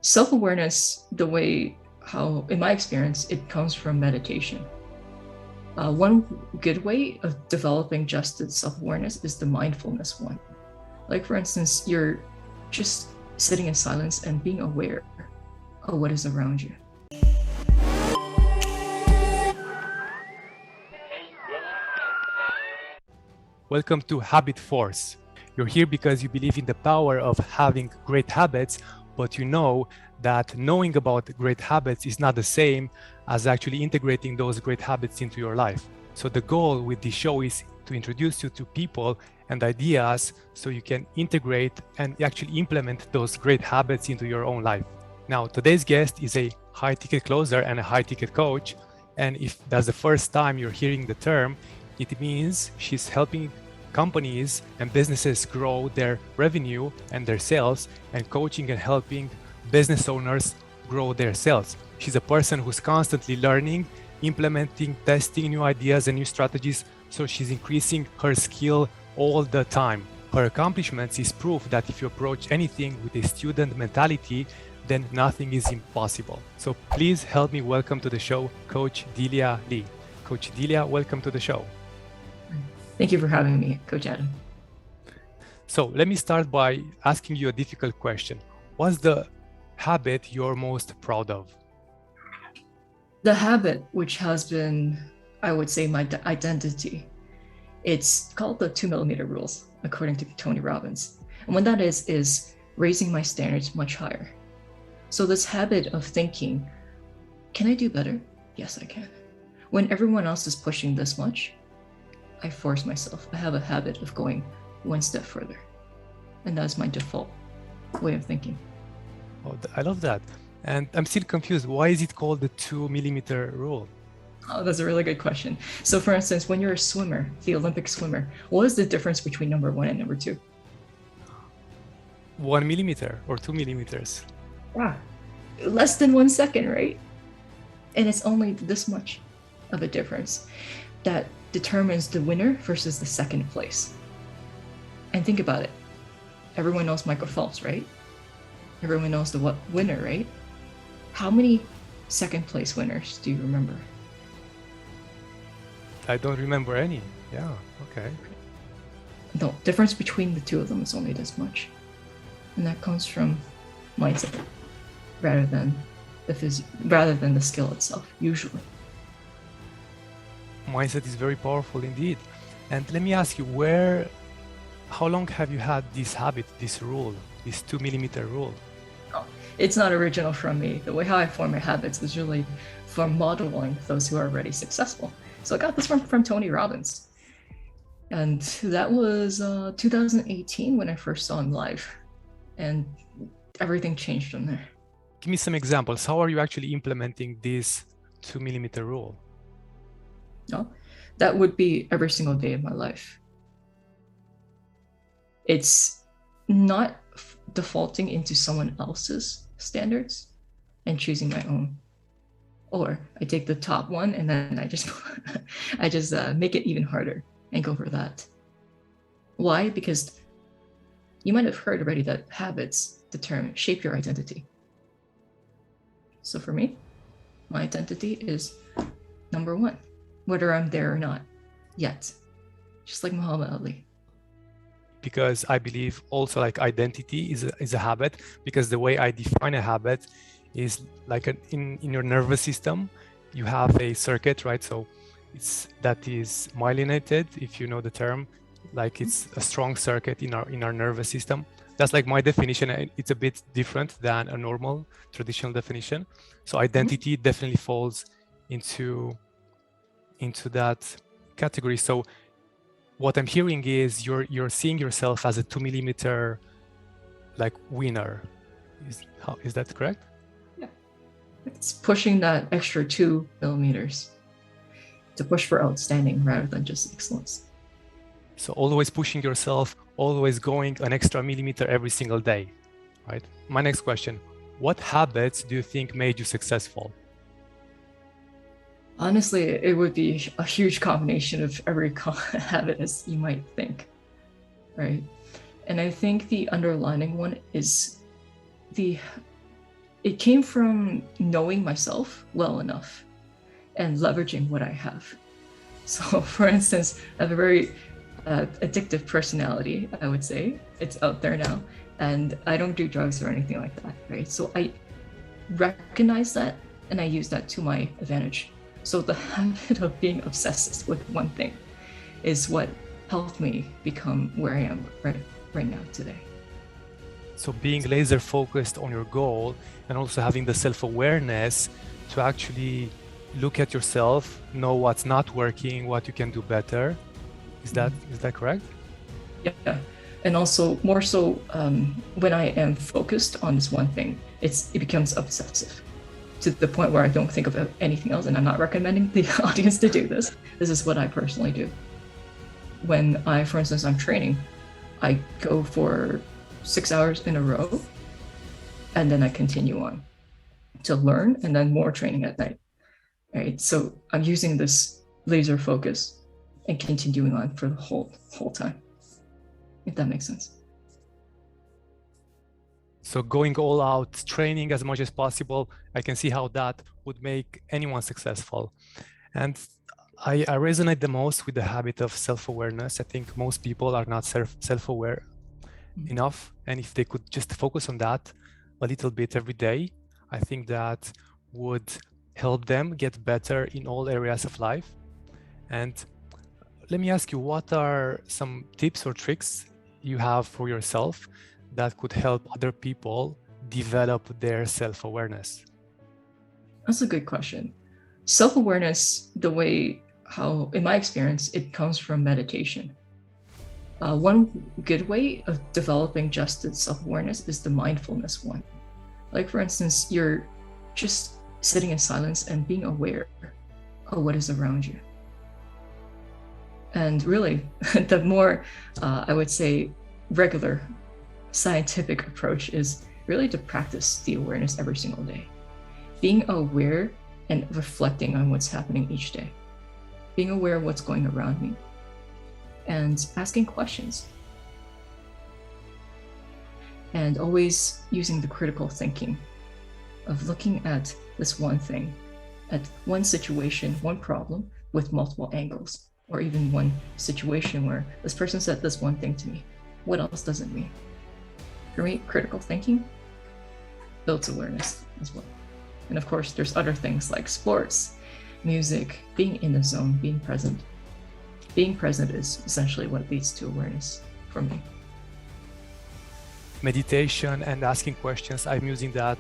Self-awareness, the way how, in my experience, it comes from meditation. One good way of developing just the self-awareness is the mindfulness one. Like, for instance, you're just sitting in silence and being aware of what is around you. Welcome to Habit Force. You're here because you believe in the power of having great habits, but you know that knowing about great habits is not the same as actually integrating those great habits into your life. So the goal with this show is to introduce you to people and ideas so you can integrate and actually implement those great habits into your own life. Now, today's guest is a high ticket closer and a high ticket coach. And if that's the first time you're hearing the term, it means she's helping companies and businesses grow their revenue and their sales, and coaching and helping business owners grow their sales. She's a person who's constantly learning, implementing, testing new ideas and new strategies, so she's increasing her skill all the time. Her accomplishments is proof that if you approach anything with a student mentality, then nothing is impossible. So please help me welcome to the show Coach Delia Lee. Coach Delia, welcome to the show. Thank you for having me, Coach Adam. So let me start by asking you a difficult question. What's the habit you're most proud of? The habit, which has been, I would say, my identity, it's called the 2 millimeter rules, according to Tony Robbins. And what that is raising my standards much higher. So this habit of thinking, can I do better? Yes, I can. When everyone else is pushing this much, I force myself. I have a habit of going one step further. And that's my default way of thinking. Oh, I love that. And I'm still confused. Why is it called the 2 millimeter rule? Oh, that's a really good question. So for instance, when you're a swimmer, the Olympic swimmer, what is the difference between number 1 and number 2? 1 millimeter or 2 millimeters. Wow. Less than 1 second, right? And it's only this much of a difference that determines the winner versus the second place. And think about it. Everyone knows Michael Phelps, right? Everyone knows the winner, right? How many second place winners do you remember? I don't remember any. Yeah, okay. The difference between the two of them is only this much. And that comes from mindset rather than the skill itself, usually. Mindset is very powerful indeed. And let me ask you, how long have you had this habit, this rule, this 2 millimeter rule? Oh, it's not original from me. The way how I form my habits is really from modeling those who are already successful. So I got this from Tony Robbins. And that was 2018 when I first saw him live. And everything changed from there. Give me some examples. How are you actually implementing this 2 millimeter rule? No, that would be every single day of my life. It's not defaulting into someone else's standards and choosing my own. Or I take the top one and then I just make it even harder and go for that. Why? Because you might have heard already that habits shape your identity. So for me, my identity is number 1. Whether I'm there or not yet, just like Muhammad Ali. Because I believe also like identity is a habit, because the way I define a habit is like in your nervous system, you have a circuit, right? So that is myelinated, if you know the term, like it's a strong circuit in our nervous system. That's like my definition. It's a bit different than a normal traditional definition. So identity definitely falls into that category. So what I'm hearing is you're seeing yourself as a 2 millimeter like winner. Is that correct? Yeah. It's pushing that extra 2 millimeters to push for outstanding rather than just excellence. So always pushing yourself, always going an extra millimeter every single day, right? My next question, what habits do you think made you successful? Honestly, it would be a huge combination of every habit, as you might think, right? And I think the underlining one is the it came from knowing myself well enough and leveraging what I have. So, for instance, I have a very addictive personality, I would say. It's out there now. And I don't do drugs or anything like that, right? So I recognize that and I use that to my advantage. So the habit of being obsessed with one thing is what helped me become where I am right now today. So being laser focused on your goal and also having the self-awareness to actually look at yourself, know what's not working, what you can do better. Is that correct? Yeah. And also more so when I am focused on this one thing, it becomes obsessive to the point where I don't think about anything else. And I'm not recommending the audience to do this. This is what I personally do. When for instance, I'm training, I go for 6 hours in a row, and then I continue on to learn, and then more training at night. Right. So I'm using this laser focus and continuing on for the whole time, if that makes sense. So going all out, training as much as possible, I can see how that would make anyone successful. And I resonate the most with the habit of self-awareness. I think most people are not self-aware enough. And if they could just focus on that a little bit every day, I think that would help them get better in all areas of life. And let me ask you, what are some tips or tricks you have for yourself that could help other people develop their self-awareness? That's a good question. Self-awareness, the way how, in my experience, it comes from meditation. One good way of developing just self-awareness is the mindfulness one. Like, for instance, you're just sitting in silence and being aware of what is around you. And really, the more, I would say, regular scientific approach is really to practice the awareness every single day. Being aware and reflecting on what's happening each day. Being aware of what's going around me. And asking questions. And always using the critical thinking of looking at this one thing, at one situation, one problem with multiple angles, or even one situation where this person said this one thing to me. What else does it mean? For me, critical thinking builds awareness as well. And of course, there's other things like sports, music, being in the zone, being present. Being present is essentially what leads to awareness for me. Meditation and asking questions, I'm using that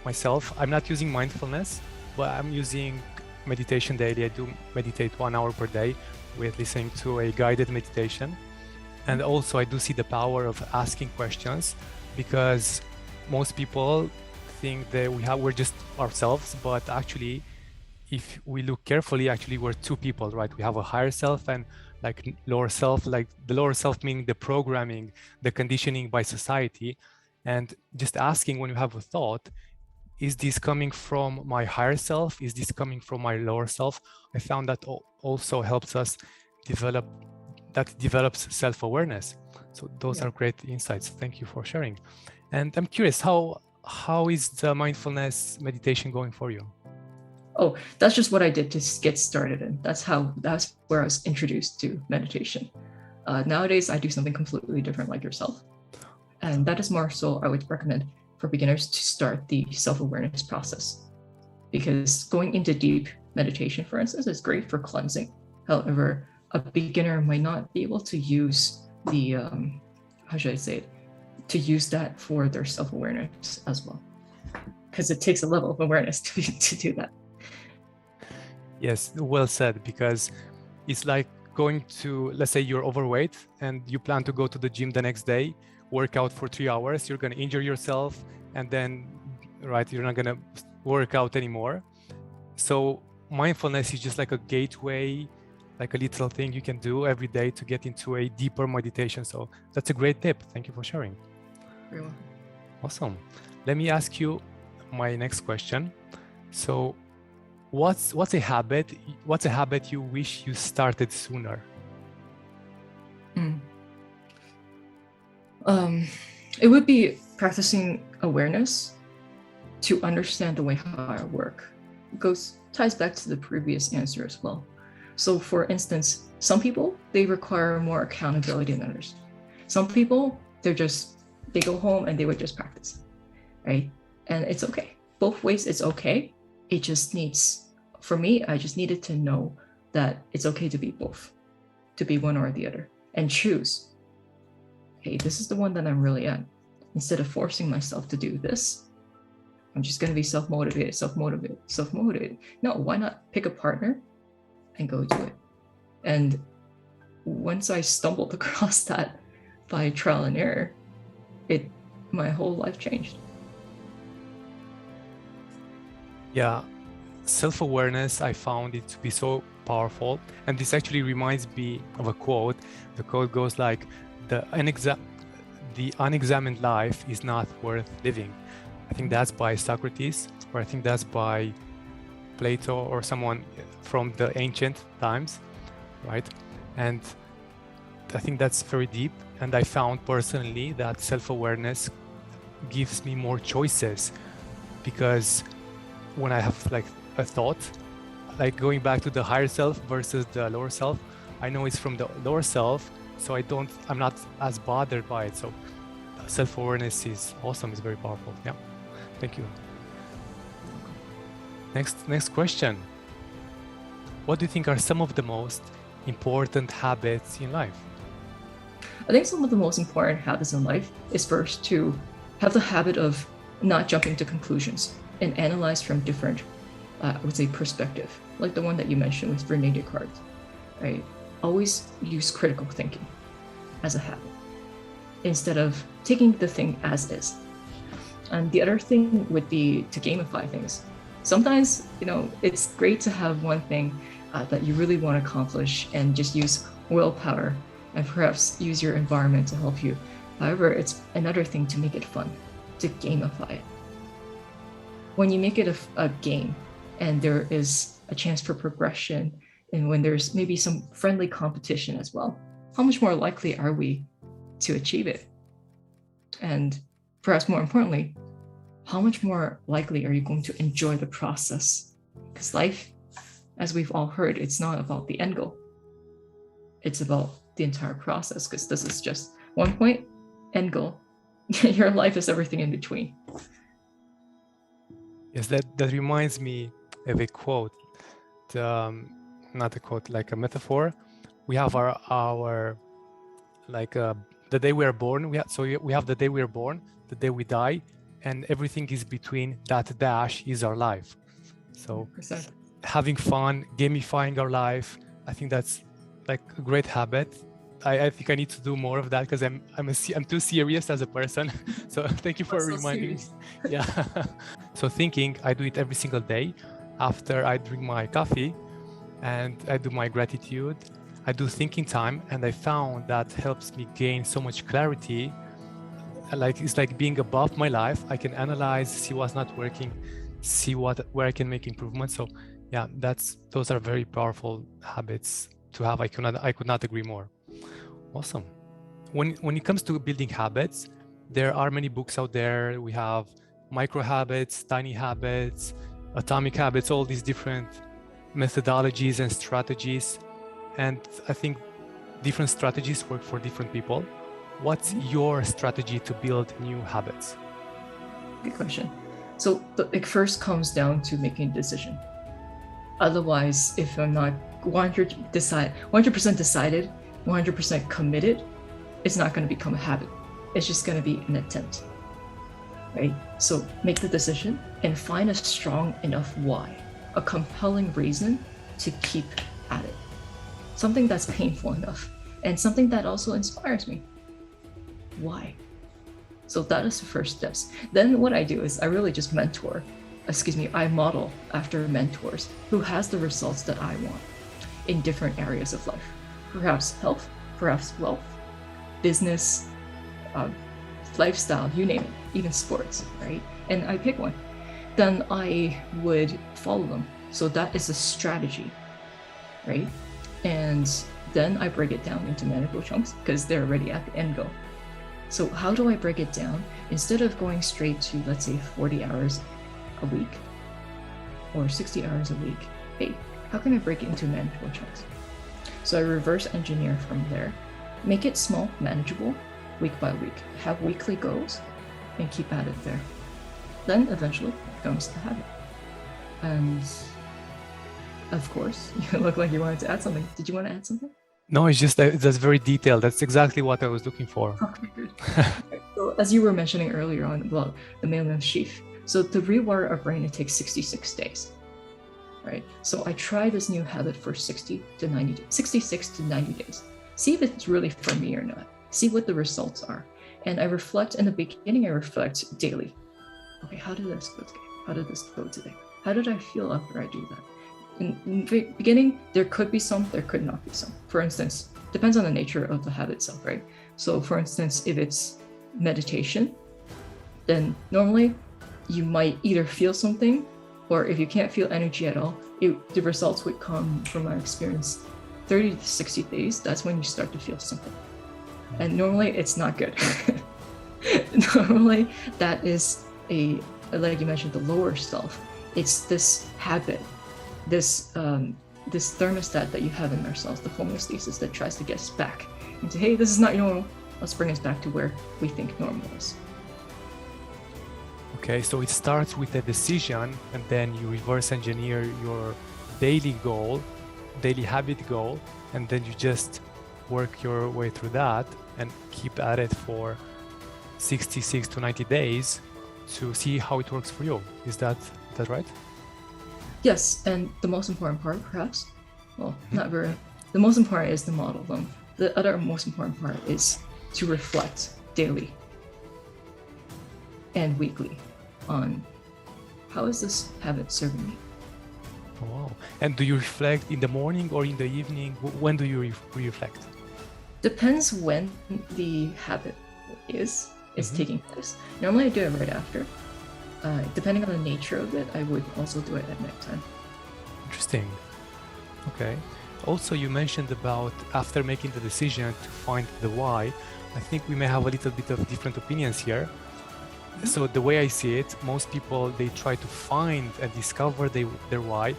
myself. I'm not using mindfulness, but I'm using meditation daily. I do meditate 1 hour per day with listening to a guided meditation. And also I do see the power of asking questions, because most people think that we're just ourselves, but actually, if we look carefully, actually we're two people, right? We have a higher self and like lower self, like the lower self meaning the programming, the conditioning by society. And just asking when you have a thought, is this coming from my higher self? Is this coming from my lower self? I found that also helps us develops self-awareness. So those are great insights. Thank you for sharing. And I'm curious, how is the mindfulness meditation going for you? Oh, that's just what I did to get started in. That's where I was introduced to meditation. Nowadays, I do something completely different like yourself. And that is more so I would recommend for beginners to start the self-awareness process. Because going into deep meditation, for instance, is great for cleansing. However, a beginner might not be able to use the, how should I say it, to use that for their self-awareness as well. Because it takes a level of awareness to do that. Yes, well said, because it's like going to, let's say you're overweight and you plan to go to the gym the next day, work out for 3 hours, you're going to injure yourself, and then, right, you're not going to work out anymore. So mindfulness is just like a gateway, like a little thing you can do every day to get into a deeper meditation. So that's a great tip. Thank you for sharing. Very well. Awesome. Let me ask you my next question. So what's a habit you wish you started sooner? It would be practicing awareness to understand the way how I work ties back to the previous answer as well. So for instance, some people, they require more accountability than others. Some people, they go home and they would just practice, right? And it's okay. Both ways, it's okay. It just needs, for me, I just needed to know that it's okay to be both, to be one or the other, and choose. Hey, this is the one that I'm really at. Instead of forcing myself to do this, I'm just going to be self-motivated. No, why not pick a partner and go do it? And once I stumbled across that by trial and error, my whole life changed. Yeah, self-awareness, I found it to be so powerful. And this actually reminds me of a quote. The quote goes like, the unexamined life is not worth living. I think that's by Socrates, or I think that's by Plato or someone from the ancient times, right? And I think that's very deep. And I found personally that self-awareness gives me more choices, because when I have like a thought, like going back to the higher self versus the lower self, I know it's from the lower self, so I'm not as bothered by it. So self-awareness is awesome, it's very powerful. Yeah, thank you. Next question. What do you think are some of the most important habits in life? I think some of the most important habits in life is first to have the habit of not jumping to conclusions and analyze from different, I would say, perspective, like the one that you mentioned with Rene Descartes, right? Always use critical thinking as a habit instead of taking the thing as is. And the other thing would be to gamify things. Sometimes, it's great to have one thing that you really want to accomplish and just use willpower and perhaps use your environment to help you. However, it's another thing to make it fun, to gamify it. When you make it a game and there is a chance for progression, and when there's maybe some friendly competition as well, how much more likely are we to achieve it? And perhaps more importantly, how much more likely are you going to enjoy the process? Because life, as we've all heard, it's not about the end goal. It's about the entire process, because this is just one point, end goal. Your life is everything in between. Yes, that reminds me of a quote, not a quote, like a metaphor. We have our like the day we are born. We have the day we are born, the day we die, and everything is between that dash is our life. So 100%. Having fun, gamifying our life, I think that's like a great habit. I think I need to do more of that, because I'm too serious as a person. So thank you for reminding me. Yeah. So thinking, I do it every single day after I drink my coffee, and I do my gratitude. I do thinking time, and I found that helps me gain so much clarity. It's like being above my life. I can analyze, see what's not working, see where I can make improvements. So yeah, those are very powerful habits to have. I could not agree more. Awesome. When it comes to building habits, there are many books out there. We have micro habits, tiny habits, atomic habits, all these different methodologies and strategies. And I think different strategies work for different people. What's your strategy to build new habits? Good question. So it first comes down to making a decision. Otherwise, if I'm not 100% decided, 100% committed, it's not going to become a habit. It's just going to be an attempt, right? So make the decision and find a strong enough why, a compelling reason to keep at it. Something that's painful enough, and something that also inspires me. Why? So that is the first steps. Then what I do is I really just I model after mentors who has the results that I want in different areas of life. Perhaps health, perhaps wealth, business, lifestyle, you name it, even sports, right? And I pick one. Then I would follow them. So that is a strategy, right? And then I break it down into manageable chunks because they're already at the end goal. So how do I break it down? Instead of going straight to, let's say, 40 hours a week or 60 hours a week, hey, how can I break it into manageable chunks? So I reverse engineer from there, make it small, manageable, week by week, have weekly goals, and keep at it there. Then eventually it becomes a habit. And of course, you look like you wanted to add something. Did you want to add something? No, it's just that's very detailed. That's exactly what I was looking for. Okay, good. So as you were mentioning earlier on about the mammalian sheath, so to rewire our brain, it takes 66 days, right? So I try this new habit for 66 to 90 days. See if it's really for me or not. See what the results are. And I reflect in the beginning, I reflect daily. Okay, how did this go today? How did this go today? How did I feel after I do that? In the beginning, there could be some, there could not be some. For instance, depends on the nature of the habit itself, right? So for instance, if it's meditation, then normally you might either feel something, or if you can't feel energy at all, the results would come, from my experience, 30 to 60 days. That's when you start to feel something. And normally it's not good. Normally that is like you mentioned, the lower self. It's this habit, this thermostat that you have in ourselves, the homeostasis that tries to get us back into, hey, this is not normal. Let's bring us back to where we think normal is. Okay, so it starts with a decision, and then you reverse engineer your daily goal, daily habit goal, and then you just work your way through that and keep at it for 66 to 90 days to see how it works for you. Is that right? Yes, and the most important part, perhaps, well, not very, the most important is the model. The other most important part is to reflect daily and weekly on how is this habit serving me. Oh, wow. And do you reflect in the morning or in the evening? When do you reflect? Depends when the habit is taking place. Normally I do it right after. Depending on the nature of it, I would also do it at nighttime. Interesting. Okay. Also, you mentioned about after making the decision to find the why. I think we may have a little bit of different opinions here. So the way I see it, most people, they try to find and discover their why.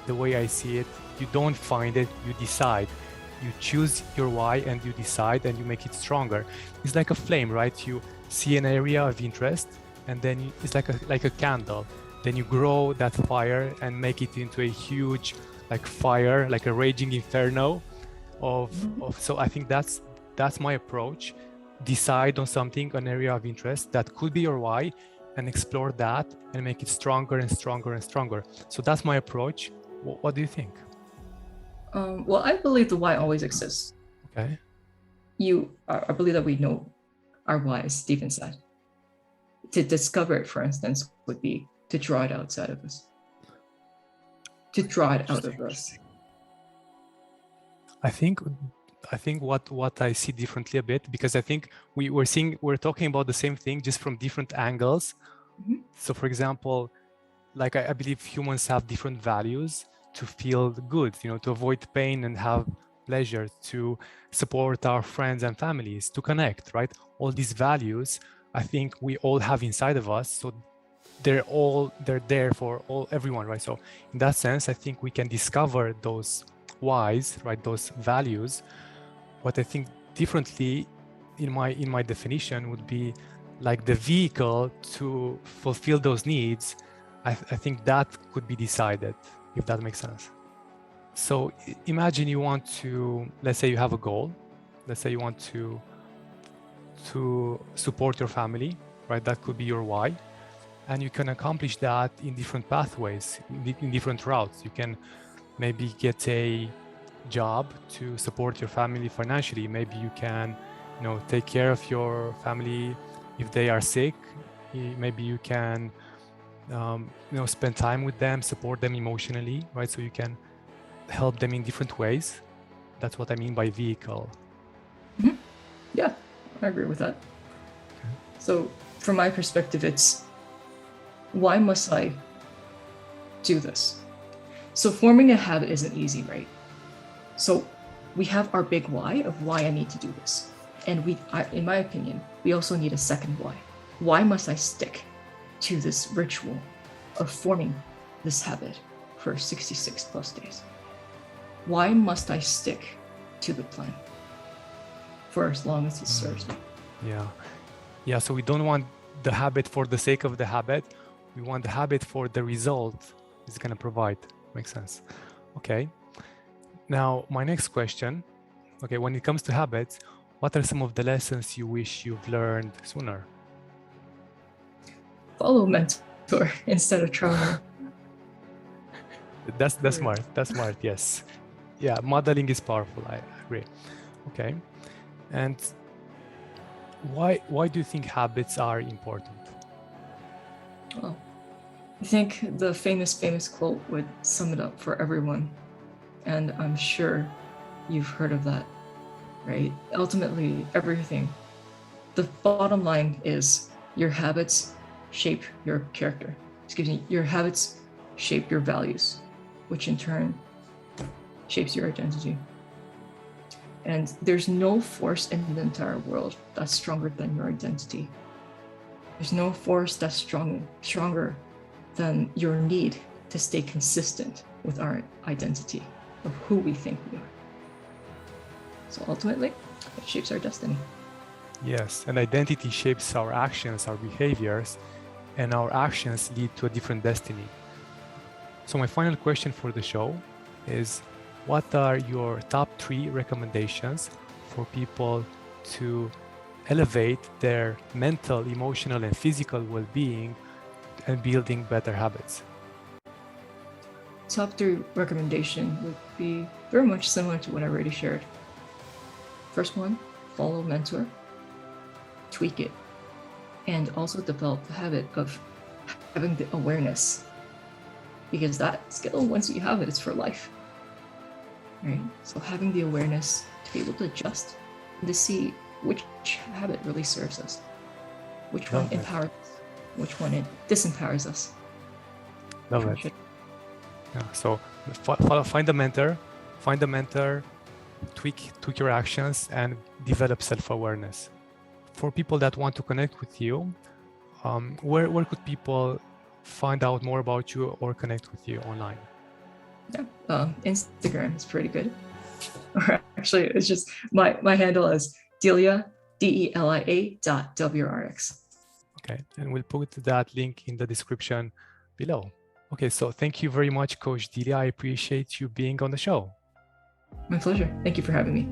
The way I see it, you don't find it, you decide. You choose your why and you decide and you make it stronger. It's like a flame, right? You see an area of interest, and then it's like a candle. Then you grow that fire and make it into a huge fire, like a raging inferno of so I think that's my approach. Decide on something, an area of interest that could be your why, and explore that and make it stronger and stronger and stronger. So that's my approach. What do you think? Well, I believe the why always exists. Okay. I believe that we know our whys deep inside. To discover it, for instance, would be to draw it outside of us. To draw it out of us. I think what I see differently a bit, because I think we're talking about the same thing just from different angles. So for example, like I believe humans have different values to feel good, to avoid pain and have pleasure, to support our friends and families, to connect, right? All these values, I think we all have inside of us. So they're there for everyone, right? So in that sense, I think we can discover those whys, right? Those values. What I think differently in my definition would be like the vehicle to fulfill those needs. I think that could be decided, if that makes sense. So imagine you want to, let's say you have a goal. Let's say you want to support your family, right? That could be your why. And you can accomplish that in different pathways, in different routes. You can maybe get a job to support your family financially. Maybe you can, take care of your family if they are sick. Maybe you can, spend time with them, support them emotionally, right? So you can help them in different ways. That's what I mean by vehicle. Yeah, I agree with that. Okay. So from my perspective, it's why must I do this? So forming a habit isn't easy, right? So we have our big why of why I need to do this. And in my opinion, we also need a second why. Why must I stick to this ritual of forming this habit for 66 plus days? Why must I stick to the plan for as long as it serves me? Yeah, so we don't want the habit for the sake of the habit. We want the habit for the result it's going to provide. Makes sense. Okay. Now, my next question, okay, when it comes to habits, what are some of the lessons you wish you've learned sooner? Follow mentor instead of trial. That's smart. That's smart. Yes. Yeah, modeling is powerful. I agree. Okay. And why do you think habits are important? Well, I think the famous quote would sum it up for everyone. And I'm sure you've heard of that, right? Ultimately, everything. The bottom line is your habits shape your character. Excuse me, your habits shape your values, which in turn shapes your identity. And there's no force in the entire world that's stronger than your identity. There's no force that's stronger than your need to stay consistent with our identity of who we think we are. So ultimately, it shapes our destiny. Yes, and identity shapes our actions, our behaviors, and our actions lead to a different destiny. So my final question for the show is, what are your top 3 recommendations for people to elevate their mental, emotional, and physical well-being and building better habits? Top 3 recommendation would be very much similar to what I already shared. First one, follow mentor, tweak it, and also develop the habit of having the awareness, because that skill, once you have it, it's for life, right? So having the awareness to be able to adjust and to see which habit really serves us, which one empowers us, which one it disempowers us. Love it. Yeah, so find a mentor, tweak your actions, and develop self-awareness. For people that want to connect with you, where could people find out more about you or connect with you online? Yeah, Instagram is pretty good. Or actually, it's just my handle is Delia, DELIA.WRX. Okay, and we'll put that link in the description below. Okay, so thank you very much, Coach Delia. I appreciate you being on the show. My pleasure. Thank you for having me.